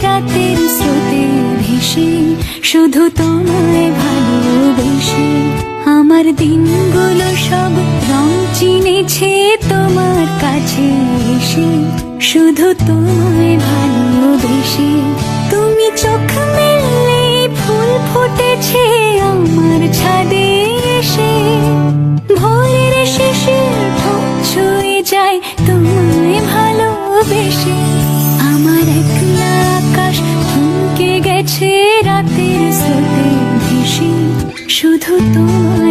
রাতের স্রোতে ভেসে, শুধু তোমায় ভালোবেসে। আমার দিনগুলো সব রং চিনেছে তোমার কাছে এসে, শুধু তোমায় ভালোবেসে। তুমি চোখ মেললে ফুল ফুটেছে আমার ছাদে এসে, ভোরের শেষের ঢোক ছুঁয়ে যায় তোমায় ভালোবেসে। আমার একলা আকাশ থমকে গেছে রাতের স্রোতে ভেসে, শুধু তোমায়